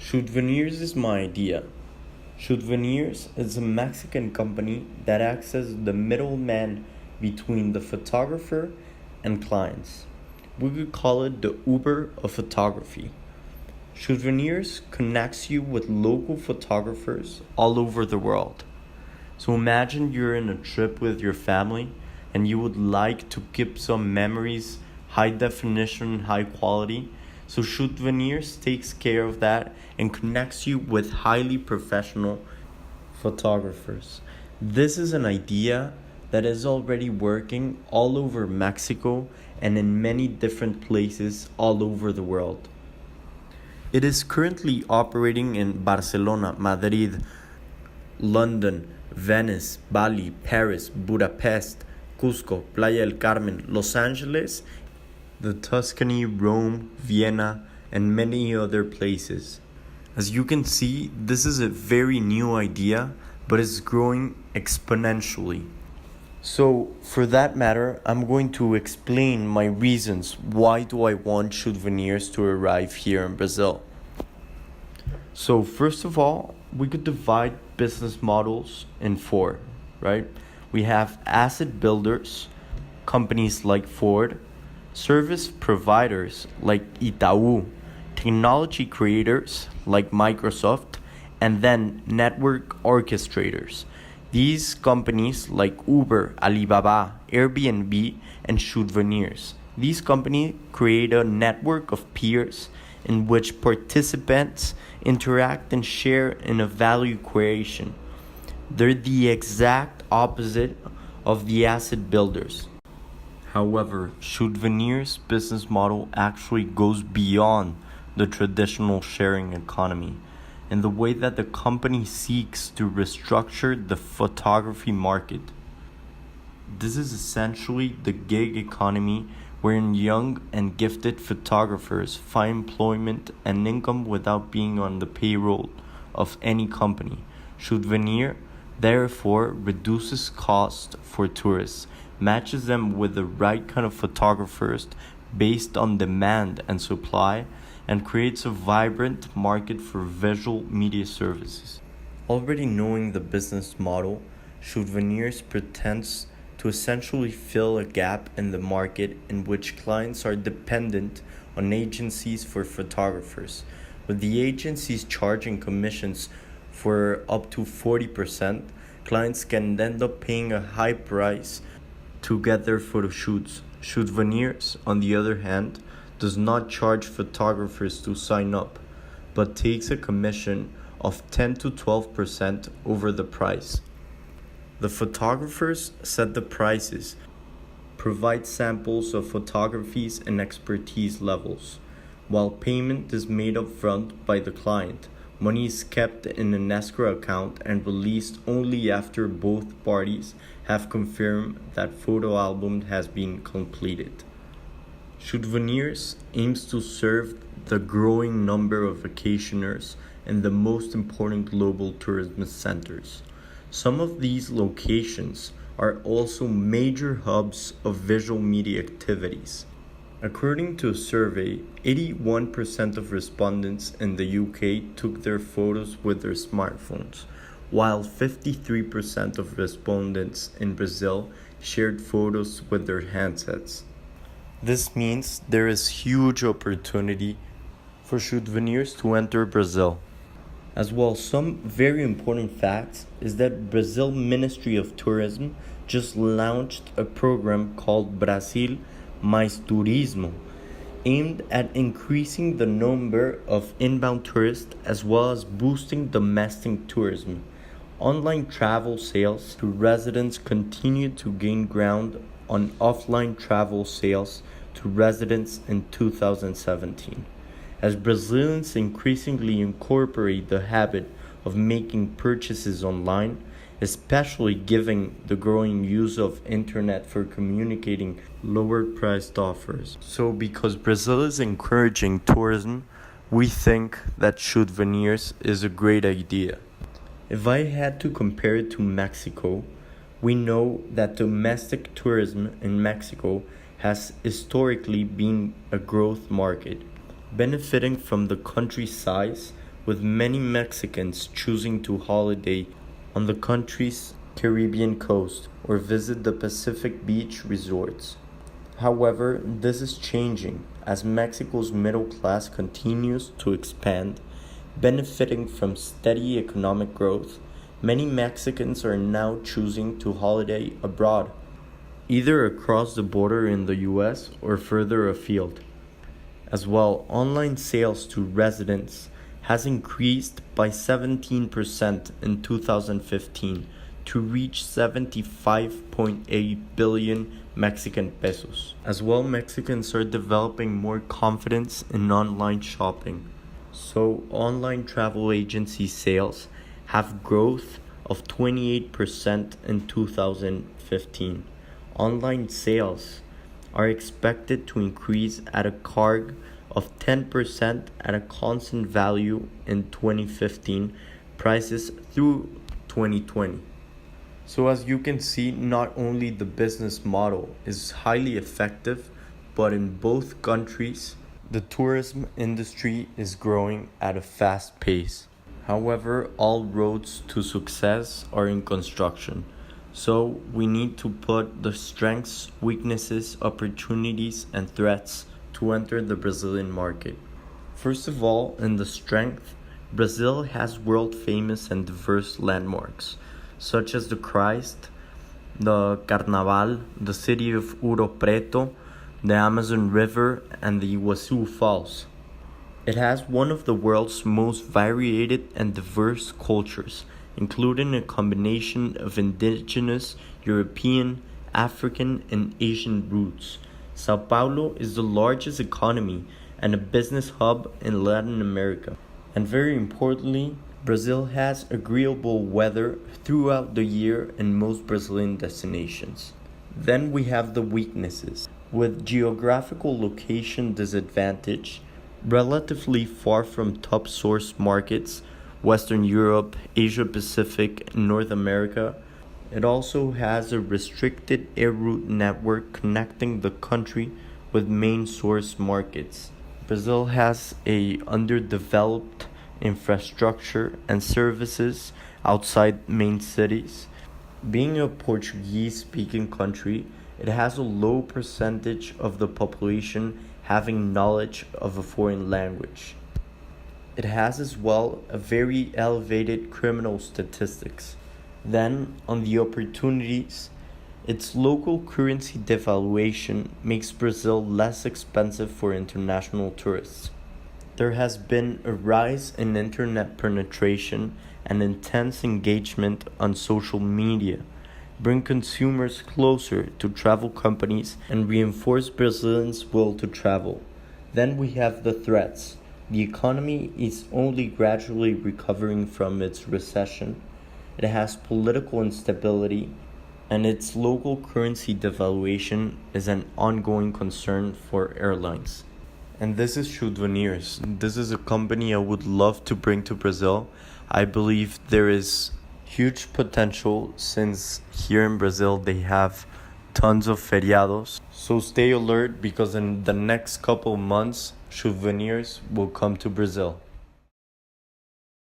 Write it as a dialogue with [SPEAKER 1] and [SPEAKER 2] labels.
[SPEAKER 1] Souvenirs is my idea. Souvenirs is a Mexican company that acts as the middleman between the photographer and clients. We could call it the Uber of photography. Souvenirs connects you with local photographers all over the world. So imagine you're in a trip with your family and you would like to keep some memories, high definition, high quality. So Souvenirs takes care of that and connects you with highly professional photographers. This is an idea that is already working all over Mexico and in many different places all over the world. It is currently operating in Barcelona, Madrid, London, Venice, Bali, Paris, Budapest, Cusco, Playa del Carmen, Los Angeles, the Tuscany, Rome, Vienna, and many other places. As you can see, this is a very new idea, but it's growing exponentially. So, for that matter, I'm going to explain my reasons why do I want Souvenirs to arrive here in Brazil. So, first of all, we could divide business models in four, right? We have asset builders, companies like Ford, service providers like Itaú, technology creators like Microsoft, and then network orchestrators. These companies like Uber, Alibaba, Airbnb, and Souvenirs. These companies create a network of peers in which participants interact and share in a value creation. They're the exact opposite of the asset builders. However, Souvenirs' business model actually goes beyond the traditional sharing economy in the way that the company seeks to restructure the photography market. This is essentially the gig economy wherein young and gifted photographers find employment and income without being on the payroll of any company. Souvenir therefore reduces cost for tourists, matches them with the right kind of photographers based on demand and supply, and creates a vibrant market for visual media services. Already knowing the business model, Souvenirs pretends to essentially fill a gap in the market in which clients are dependent on agencies for photographers, with the agencies charging commissions for up to 40%, clients can end up paying a high price to get their photo shoots. Souvenirs, on the other hand, does not charge photographers to sign up, but takes a commission of 10 to 12% over the price. The photographers set the prices, provide samples of photographies and expertise levels, while payment is made up front by the client. Money is kept in an escrow account and released only after both parties have confirmed that photo album has been completed. Souvenirs aims to serve the growing number of vacationers in the most important global tourism centers. Some of these locations are also major hubs of visual media activities. According to a survey, 81% of respondents in the UK took their photos with their smartphones, while 53% of respondents in Brazil shared photos with their handsets. This means there is huge opportunity for Souvenirs to enter Brazil. As well, some very important facts is that Brazil Ministry of Tourism just launched a program called Brasil Mais Turismo, aimed at increasing the number of inbound tourists as well as boosting domestic tourism. Online travel sales to residents continue to gain ground on offline travel sales to residents in 2017. As Brazilians increasingly incorporate the habit of making purchases online, especially given the growing use of internet for communicating lower priced offers. So because Brazil is encouraging tourism, we think that Souvenirs is a great idea. If I had to compare it to Mexico, we know that domestic tourism in Mexico has historically been a growth market. Benefiting from the country's size, with many Mexicans choosing to holiday on the country's Caribbean coast or visit the Pacific beach resorts. However, this is changing as Mexico's middle class continues to expand, benefiting from steady economic growth. Many Mexicans are now choosing to holiday abroad, either across the border in the US or further afield. As well, online sales to residents has increased by 17% in 2015 to reach 75.8 billion Mexican pesos. As well, Mexicans are developing more confidence in online shopping. So, online travel agency sales have growth of 28% in 2015. Online sales are expected to increase at a CAGR of 10% at a constant value in 2015 prices through 2020. So as you can see, not only the business model is highly effective, but in both countries, the tourism industry is growing at a fast pace. However, all roads to success are in construction. So we need to put the strengths, weaknesses, opportunities, and threats to enter the Brazilian market. First of all, in the strength, Brazil has world famous and diverse landmarks, such as the Christ, the Carnaval, the city of Ouro Preto, the Amazon River, and the Iguazu Falls. It has one of the world's most varied and diverse cultures, including a combination of indigenous, European, African, and Asian roots. Sao Paulo is the largest economy and a business hub in Latin America. And very importantly, Brazil has agreeable weather throughout the year in most Brazilian destinations. Then we have the weaknesses. With geographical location disadvantage, relatively far from top source markets, Western Europe, Asia Pacific, and North America, it also has a restricted air route network connecting the country with main source markets. Brazil has a underdeveloped infrastructure and services outside main cities. Being a Portuguese-speaking country, it has a low percentage of the population having knowledge of a foreign language. It has as well a very elevated criminal statistics. Then, on the opportunities, its local currency devaluation makes Brazil less expensive for international tourists. There has been a rise in internet penetration and intense engagement on social media, bring consumers closer to travel companies and reinforce Brazilians' will to travel. Then we have the threats. The economy is only gradually recovering from its recession. It has political instability, and its local currency devaluation is an ongoing concern for airlines. And this is Souvenirs. This is a company I would love to bring to Brazil. I believe there is huge potential since here in Brazil they have tons of feriados. So stay alert because in the next couple months, Souvenirs will come to Brazil.